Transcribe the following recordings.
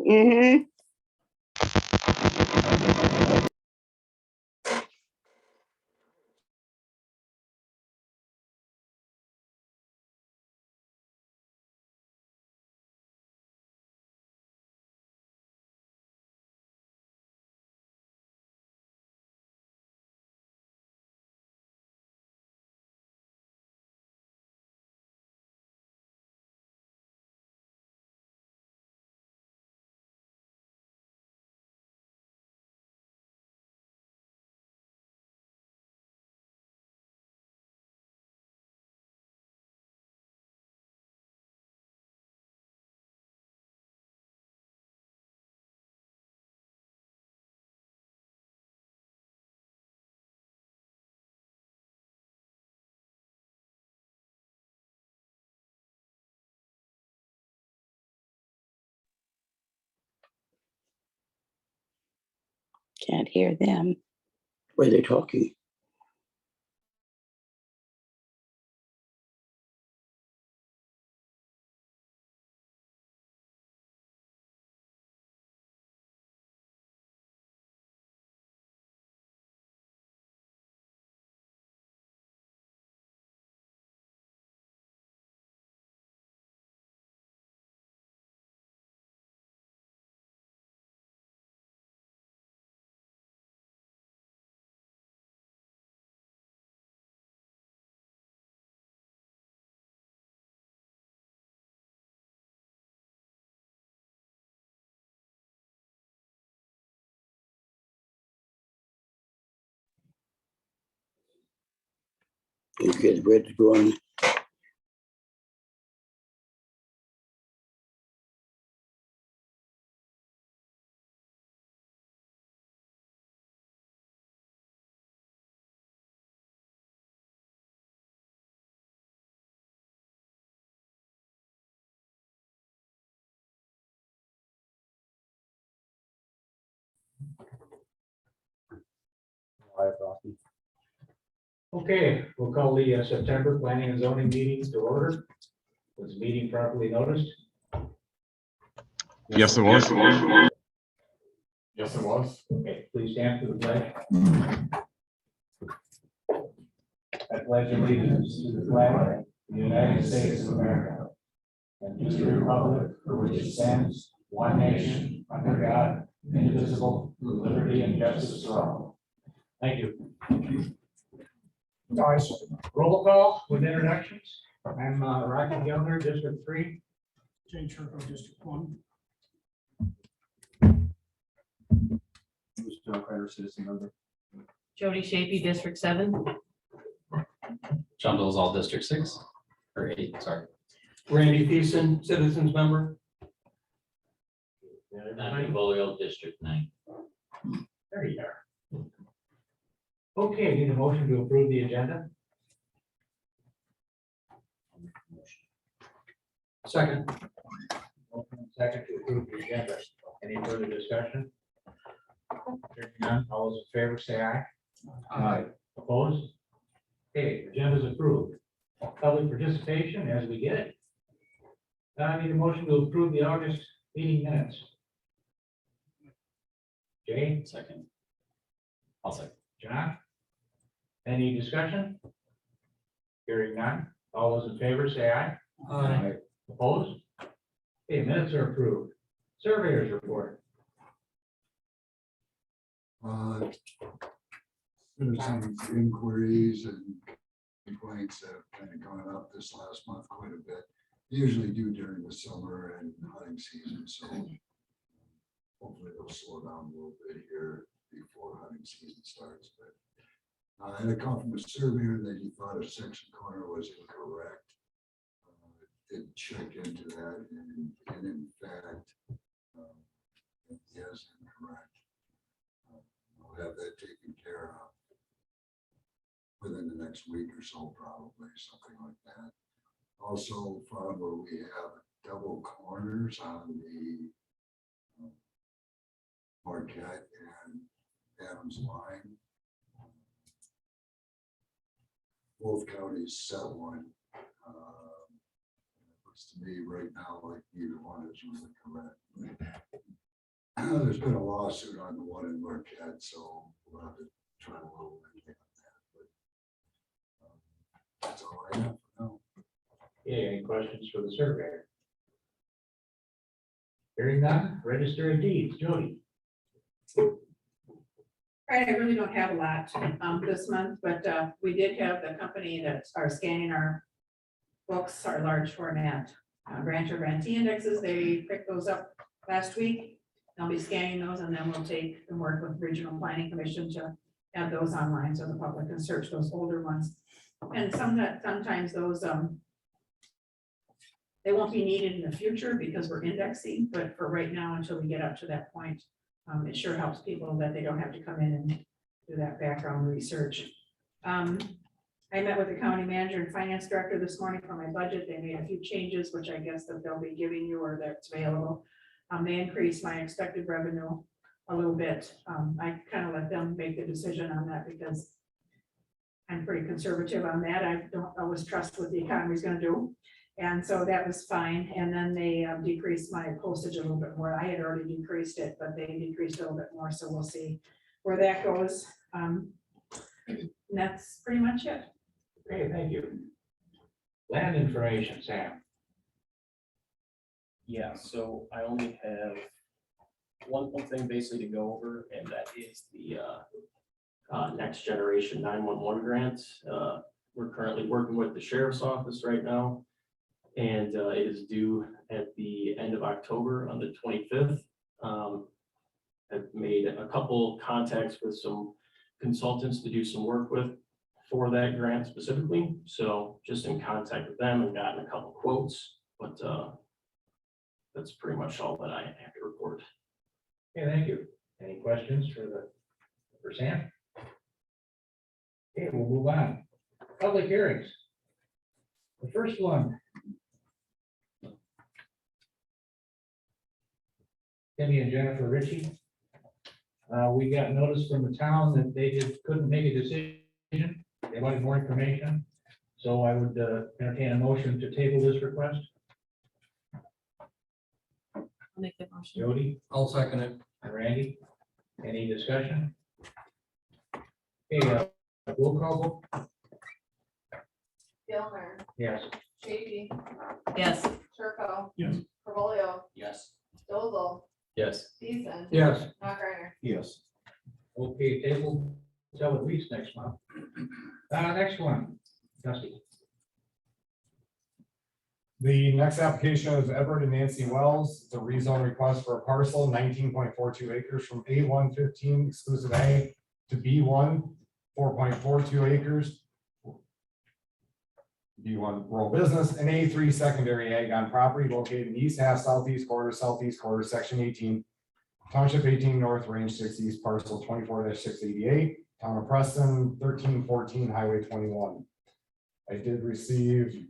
Mm-hmm. Can't hear them. Were they talking? You get ready to go on. Okay, we'll call the September Planning and Zoning meeting to order. Was the meeting properly noticed? Yes, it was. Yes, it was. Okay, please stand for the pledge. I pledge allegiance to the flag of the United States of America and to the republic for which it stands, one nation, under God, indivisible, with liberty and justice for all. Thank you. Guys, roll call with introductions. I'm Rocky Gilner, District 3. Jane Sherko, District 1. John Carter, citizen member. Jody Shapey, District 7. John Dolzall, District 6, or 8, sorry. Randy Thiessen, citizens member. Matthew Bolio, District 9. There you are. Okay, need a motion to approve the agenda. Second. Motion and second to approve the agenda. Any further discussion? Hearing none, all those in favor say aye. Aye. Opposed? Okay, agenda is approved. Public participation as we get it. I need a motion to approve the August meeting minutes. Jay, Second. I'll second. John? Any discussion? Hearing none, all those in favor say aye. Aye. Opposed? Okay, minutes are approved. Surveyors report. Citizens inquiries and complaints that have kind of gone up this last month quite a bit. They usually do during the summer and hunting season, so hopefully they'll slow down a little bit here before hunting season starts. But I had a call from a surveyor that he thought a section corner was incorrect. Did check into that, and in fact, it is incorrect. We'll have that taken care of within the next week or so, probably, something like that. Also found where we have double corners on the Marquette and Adams line. Both counties set one. looks to me right now like either one is really correct. There's been a lawsuit on the one in Marquette, so we'll have to try a little bit on that, but that's all I have for now. Okay, any questions for the surveyor? Hearing none, register of deeds, Jody. Right, I really don't have a lot this month, but we did have the company that are scanning our books, our large format grantor grantee indexes. They picked those up last week. They'll be scanning those and then we'll take and work with Regional Planning Commission to have those online so the public can search those older ones. And sometimes those they won't be needed in the future because we're indexing, but for right now, until we get up to that point, it sure helps people that they don't have to come in and do that background research. I met with the county manager and finance director this morning for my budget. They made a few changes, which I guess that they'll be giving you or that's available. They increased my expected revenue a little bit. I kind of let them make the decision on that because I'm pretty conservative on that. I don't always trust what the economy is going to do. And so that was fine. And then they decreased my postage a little bit more. I had already decreased it, but they decreased a little bit more. So we'll see where that goes. And that's pretty much it. Okay, thank you. Land information, Sam. Yeah, so I only have one thing basically to go over, and that is the next generation 911 grant. We're currently working with the sheriff's office right now, and it is due at the end of October on the 25th. I've made a couple contacts with some consultants to do some work with for that grant specifically. So just in contact with them and gotten a couple quotes, but that's pretty much all that I have to report. Okay, thank you. Any questions for Sam? Okay, we'll move on. Public hearings. The first one. Timmy and Jennifer Ritchie. We got notice from the town that they just couldn't make a decision. They wanted more information. So I would entertain a motion to table this request. I'll make the motion. Jody? I'll second it. And Randy, any discussion? Okay, roll call vote? Gilmer, Yes. Shady, Yes. Turco. Yes. Carvalho, Yes. Dolzel, Yes. Deason. Yes. Knockreiner. Yes. Okay, table till at least next month. Next one, Dusty. The next application is Edward and Nancy Wells. It's a rezone request for a parcel 19.42 acres from A115 exclusive A to B1, 4.42 acres. B1 rural business and A3 secondary ag on property located in east half southeast quarter, section 18, township 18 north, range 6 east, parcel 24-688, town of Preston, 1314 highway 21. I did receive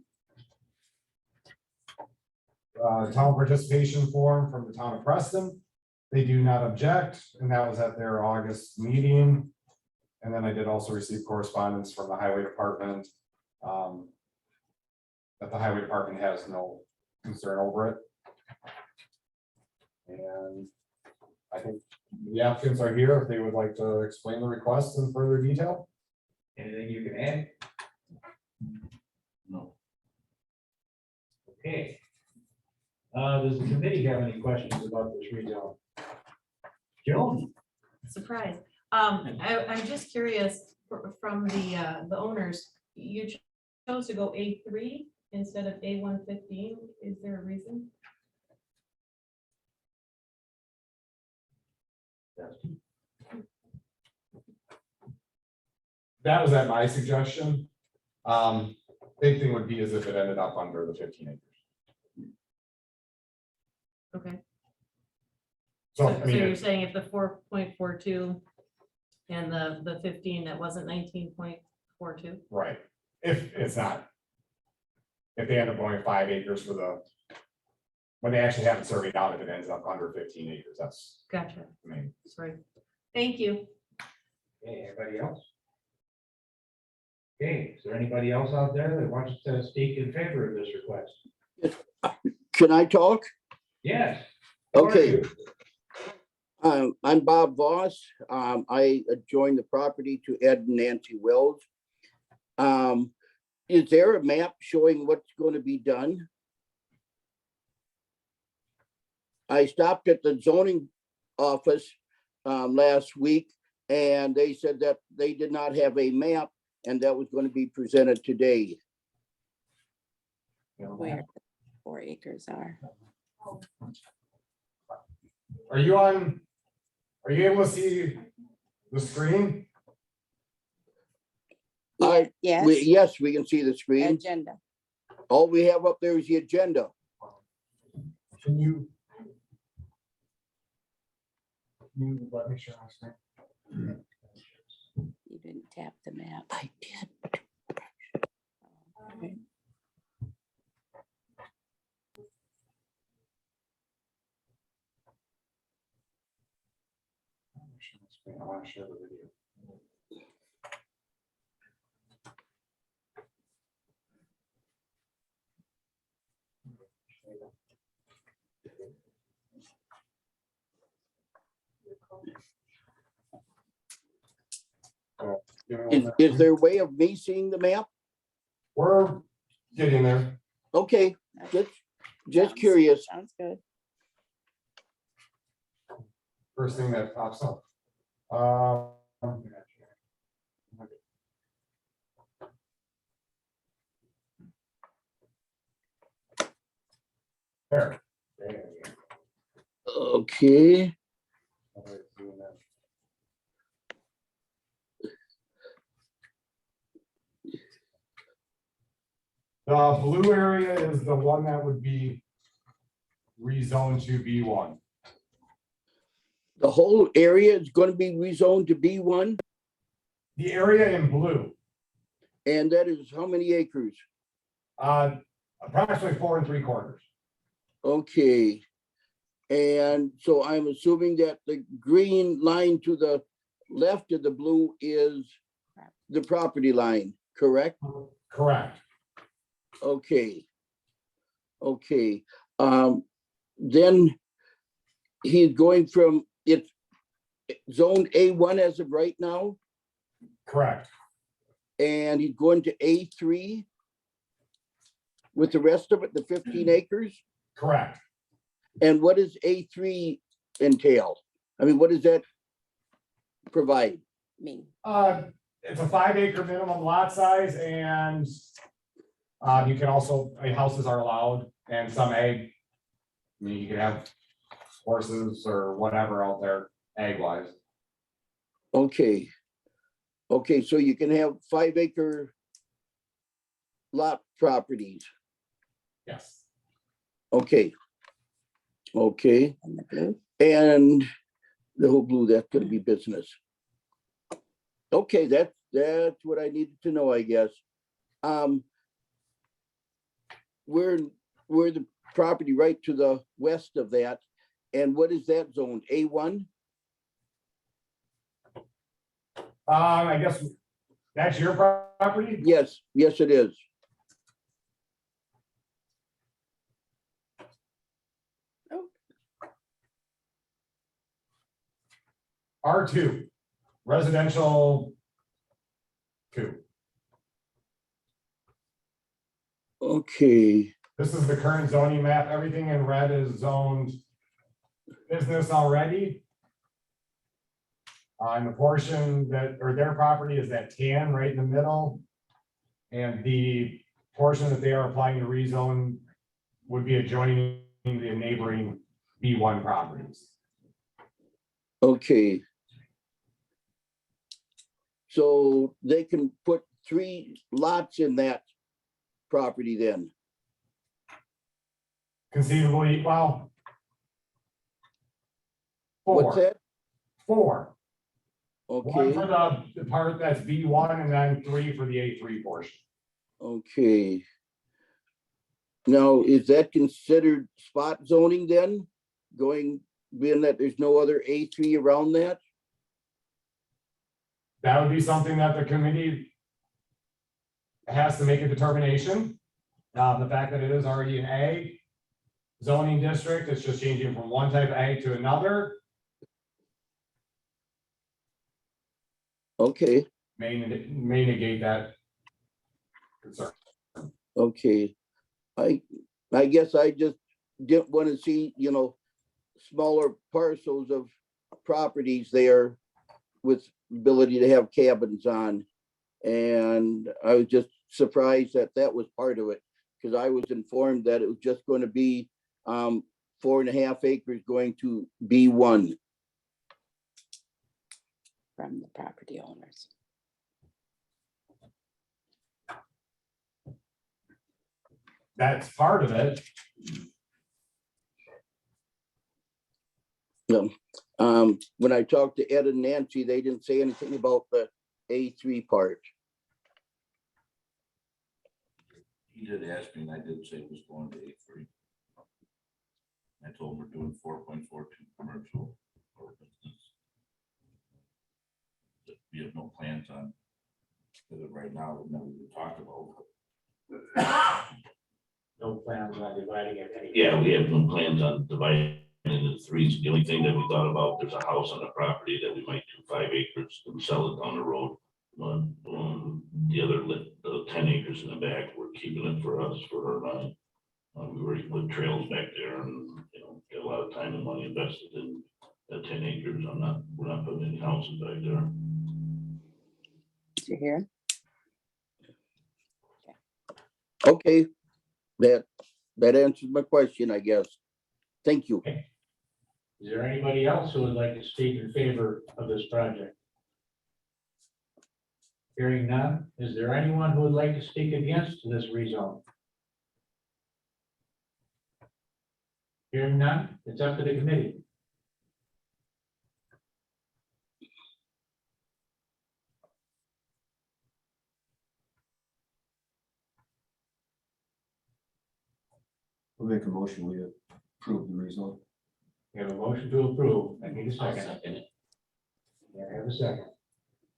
town participation form from the town of Preston. They do not object, and that was at their August meeting. And then I did also receive correspondence from the highway department that the highway department has no concern over it. And I think the applicants are here if they would like to explain the request in further detail. Anything you can add? No. Okay. Does the committee have any questions about this rezone? Joan? Surprise. I'm just curious from the owners, you chose to go A3 instead of A115. Is there a reason? That was at my suggestion. Big thing would be as if it ended up under the 15 acres. Okay. So, So I mean, you're saying if the 4.42 and the 15, that wasn't 19.42? right, if it's not. If they end up going 5 acres for the, when they actually have it surveyed out, if it ends up under 15 acres, that's, Gotcha. I mean, Sorry. Thank you. Okay, anybody else? Okay, is there anybody else out there that wants to speak in favor of this request? Can I talk? Yes. Who are Okay. you? I'm Bob Voss. I joined the property to Ed and Nancy Wells. Is there a map showing what's going to be done? I stopped at the zoning office last week, and they said that they did not have a map, and that was going to be presented today. Where the 4 acres are. Are you on? Are you able to see the screen? Yes, Yes, we can see the screen. agenda. All we have up there is the agenda. Can you let me share my screen? You didn't tap the map. I did. Okay. I want to share the video. Is there a way of me seeing the map? We're getting there. Okay, just Sounds- curious. Sounds good. First thing that pops up. There. There you Okay, go. The blue area is the one that would be rezoned to B1. the whole area is going to be rezoned to B1, The area in blue, and that is how many acres? approximately 4 3/4. Okay. And so I'm assuming that the green line to the left of the blue is the property line, correct? Correct. Okay. Okay, then he's going from, it's zone A1 as of right now, Correct. and he's going to A3 with the rest of it, the 15 acres? Correct. And what does A3 entail? I mean, what does that provide? Me. It's a 5 acre minimum lot size and you can also, houses are allowed and some egg. I mean, you can have horses or whatever out there, egg wise. Okay. Okay, so you can have 5 acre lot properties. Yes. Okay. Okay, And the blue. and the whole blue, that's gonna be business. Okay, that's what I needed to know, I guess. We're the property right to the west of that, and what is that zone, A1? I guess that's your property? Yes, yes, it is. R2, residential 2. Okay, This is the current zoning map. Everything in red is zoned business already. And the portion that, or their property is that tan right in the middle. And the portion that they are applying to rezone would be adjoining the neighboring B1 properties. okay. So they can put 3 lots in that property then? Conceivably, well. What's 4, that? 4. One Okay, for the part that's B1 and then 3 for the A3 portion. okay. Now, is that considered spot zoning then? Going, being that there's no other A3 around that? That would be something that the committee has to make a determination. The fact that it is already an A zoning district. It's just changing from one type of ag to another. Okay, May negate that concern. okay. I guess I just didn't want to see, smaller parcels of properties there with ability to have cabins on. And I was just surprised that that was part of it, because I was informed that it was just going to be 4.5 acres going to B1. From the property owners. That's part of it. When I talked to Ed and Nancy, they didn't say anything about the A3 part. He did ask me, and I did say it was going to A3. I told him we're doing 4.42 commercial or business. That we have no plans on, because right now, we've never even talked about. No plans on dividing it any. Yeah, we have no plans on dividing it into threes. The only thing that we thought about, there's a house on the property that we might do 5 acres and sell it down the road. The other 10 acres in the back, we're keeping it for us, for her and I. We were with trails back there and, get a lot of time and money invested in that 10 acres. We're not putting any houses back there. Did you hear? Okay, that answers my question, I guess. Thank you. Is there anybody else who would like to speak in favor of this project? Hearing none, is there anyone who would like to speak against this rezone? Hearing none, it's up to the committee. We'll make a motion, we approve the rezone. We have a motion to approve. I need a I'll second. second it. Yeah, I have a second.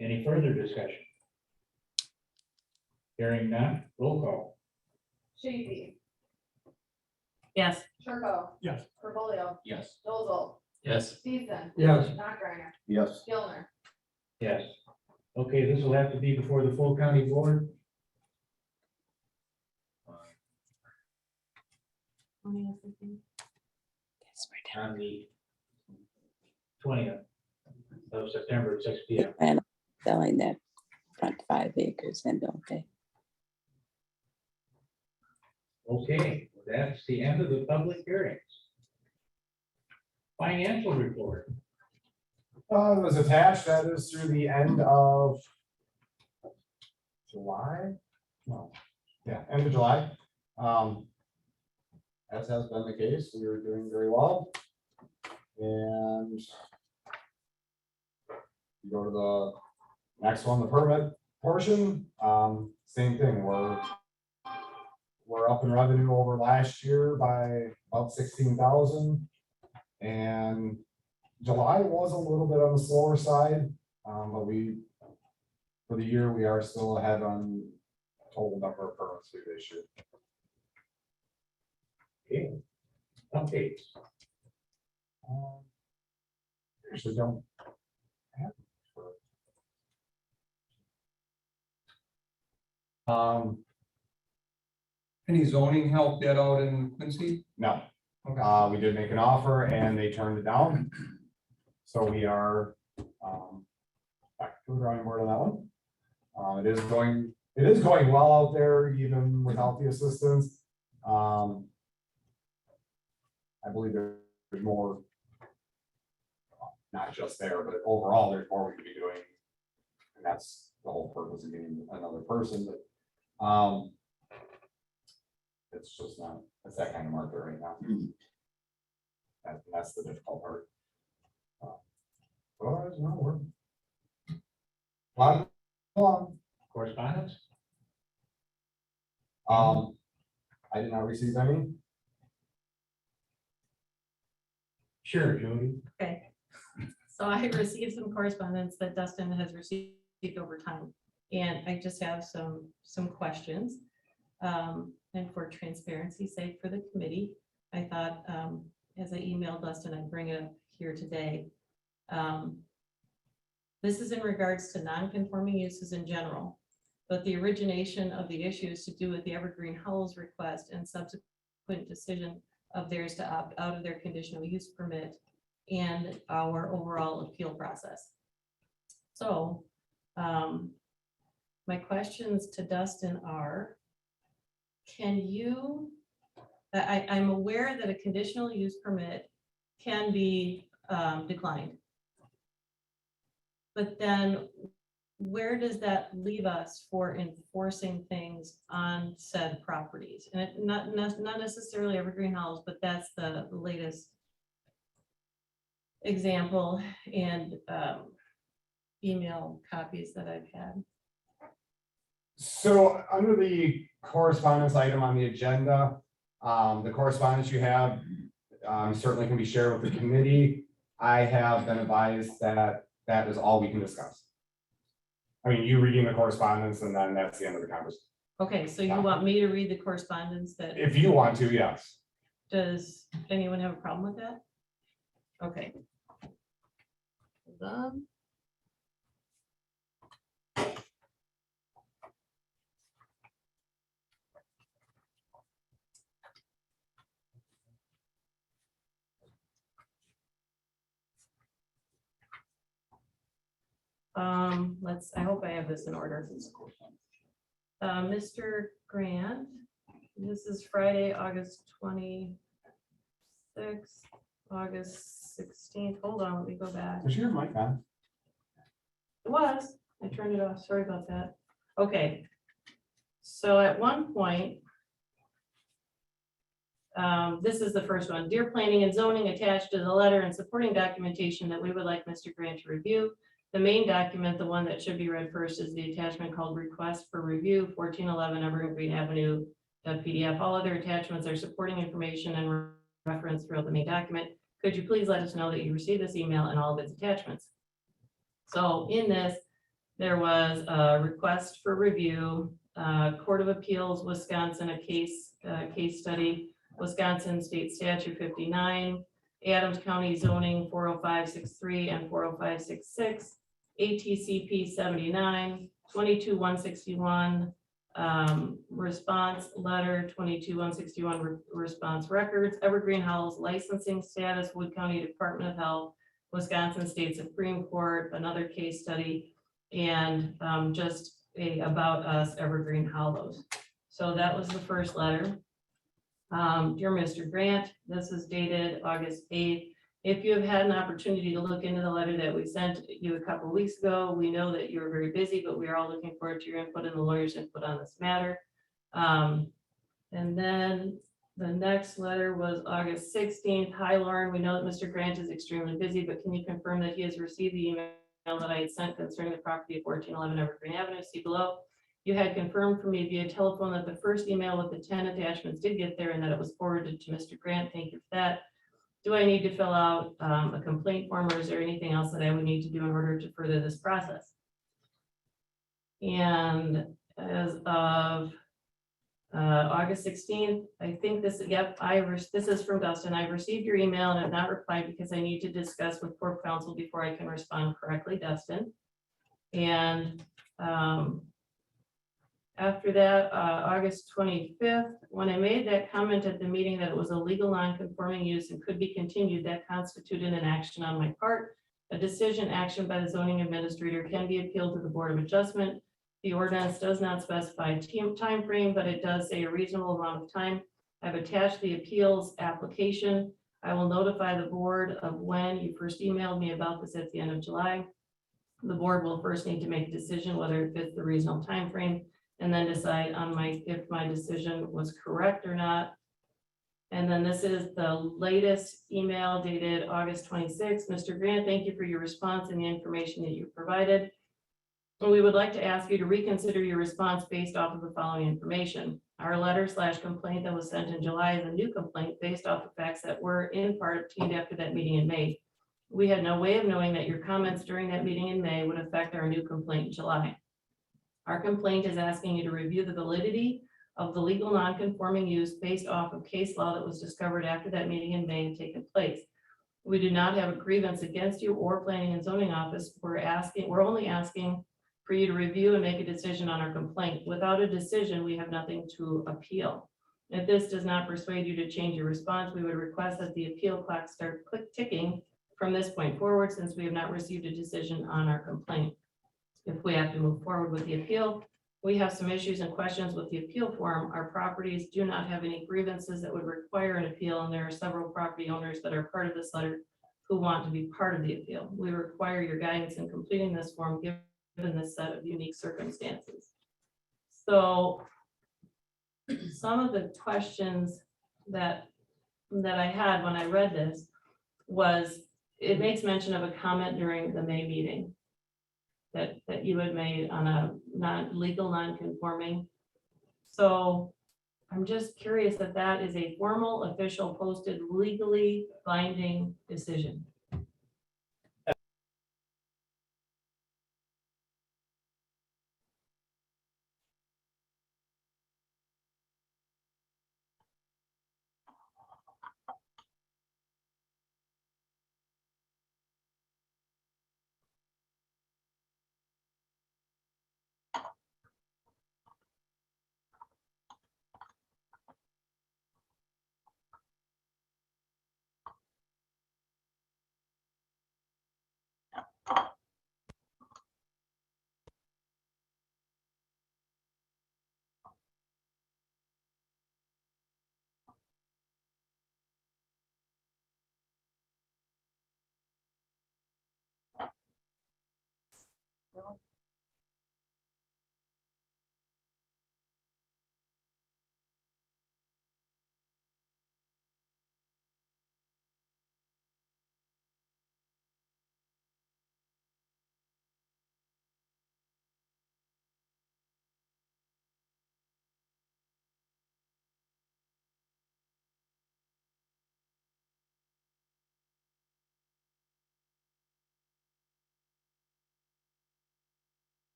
Any further discussion? Hearing none, roll call. Sheedy, Yes. Turco. Yes. Carbolio, Yes. Dolzol, Yes. Stevenson. Yes. Knockreiner, Yes. Gilmer. Yes. Okay, this will have to be before the full county board. Yes, we're down. On the 20th of September at 6 p.m. Plan on selling that front 5 acres then, don't they? Okay, that's the end of the public hearings. Financial report. It was attached, that is through the end of July? No, yeah, end of July. As has been the case, we are doing very well. And you go to the next one, the permit portion, same thing, we're up in revenue over last year by about 16,000. And July was a little bit on the slower side, but for the year, we are still ahead on total number of permits we've issued. Okay. Updates. Actually don't have. Any zoning help yet out in Quincy? No, Okay. we did make an offer and they turned it down. So we are back to the drawing board on that one. It is going well out there, even without the assistance. I believe there's more, not just there, but overall, there's more we could be doing. And that's the whole purpose of getting another person, but it's just not, it's that kind of market right now. That's the difficult part. Otherwise, no, we're plodding along. Correspondence? I did not receive any. Sure, Jody. Okay. So I received some correspondence that Dustin has received over time, and I just have some questions. And for transparency's sake for the committee, I thought, as I emailed Dustin, I'd bring it up here today. This is in regards to non-conforming uses in general, but the origination of the issue is to do with the Evergreen Howells request and subsequent decision of theirs to opt out of their conditional use permit and our overall appeal process. So, my questions to Dustin are, can you, I'm aware that a conditional use permit can be declined. But then where does that leave us for enforcing things on said properties? And not necessarily Evergreen Howells, but that's the latest example and email copies that I've had. So under the correspondence item on the agenda, the correspondence you have certainly can be shared with the committee. I have been advised that that is all we can discuss. I mean, you reading the correspondence and then that's the end of the conversation. Okay, so you want me to read the correspondence that, If you want to, yes. does anyone have a problem with that? Okay. Hold on. I hope I have this in order. Mr. Grant, this is Friday, August 26th, August 16th. Hold on, let me go back. Is your mic on? It was, I turned it off. Sorry about that. Okay. So at one point, this is the first one. Dear Planning and Zoning, attached to the letter and supporting documentation that we would like Mr. Grant to review. The main document, the one that should be read first, is the attachment called Request for Review, 1411 Evergreen Avenue .pdf. All other attachments are supporting information and reference throughout the main document. Could you please let us know that you received this email and all of its attachments? So in this, there was a request for review, Court of Appeals, Wisconsin, a case study, Wisconsin State Statute 59, Adams County Zoning 40563 and 40566, ATCP 79, 22161, response letter, 22161 response records, Evergreen Howells licensing status, Wood County Department of Health, Wisconsin State Supreme Court, another case study, and just a about us Evergreen Howells. So that was the first letter. Dear Mr. Grant, this is dated August 8th. If you have had an opportunity to look into the letter that we sent you a couple of weeks ago, we know that you're very busy, but we are all looking forward to your input and the lawyer's input on this matter. And then the next letter was August 16th. Hi, Lauren. We know that Mr. Grant is extremely busy, but can you confirm that he has received the email that I had sent concerning the property at 1411 Evergreen Avenue? See below. You had confirmed for me via telephone that the first email with the 10 attachments did get there and that it was forwarded to Mr. Grant. Thank you for that. Do I need to fill out a complaint form, or is there anything else that I would need to do in order to further this process? And as of August 16th, I think this, yep, this is from Dustin. I've received your email and have not replied because I need to discuss with Corp Counsel before I can respond correctly, Dustin. And after that, August 25th, when I made that comment at the meeting that it was a legal non-conforming use and could be continued, that constituted an action on my part. A decision action by the zoning administrator can be appealed to the Board of Adjustment. The ordinance does not specify a time frame, but it does say a reasonable amount of time. I've attached the appeals application. I will notify the board of when you first emailed me about this at the end of July. The board will first need to make a decision whether it fits the reasonable time frame, and then decide on if my decision was correct or not. And then this is the latest email dated August 26th. Mr. Grant, thank you for your response and the information that you provided. And we would like to ask you to reconsider your response based off of the following information. Our letter/complaint that was sent in July is a new complaint based off of facts that were in part obtained after that meeting in May. We had no way of knowing that your comments during that meeting in May would affect our new complaint in July. Our complaint is asking you to review the validity of the legal non-conforming use based off of case law that was discovered after that meeting in May had taken place. We do not have a grievance against you or planning and zoning office. We're only asking for you to review and make a decision on our complaint. Without a decision, we have nothing to appeal. If this does not persuade you to change your response, we would request that the appeal clock start ticking from this point forward, since we have not received a decision on our complaint. If we have to move forward with the appeal, we have some issues and questions with the appeal form. Our properties do not have any grievances that would require an appeal, and there are several property owners that are part of this letter who want to be part of the appeal. We require your guidance in completing this form, given this set of unique circumstances. So some of the questions that I had when I read this was, it makes mention of a comment during the May meeting that you had made on a non-legal non-conforming. So I'm just curious if that is a formal, official, posted, legally binding decision.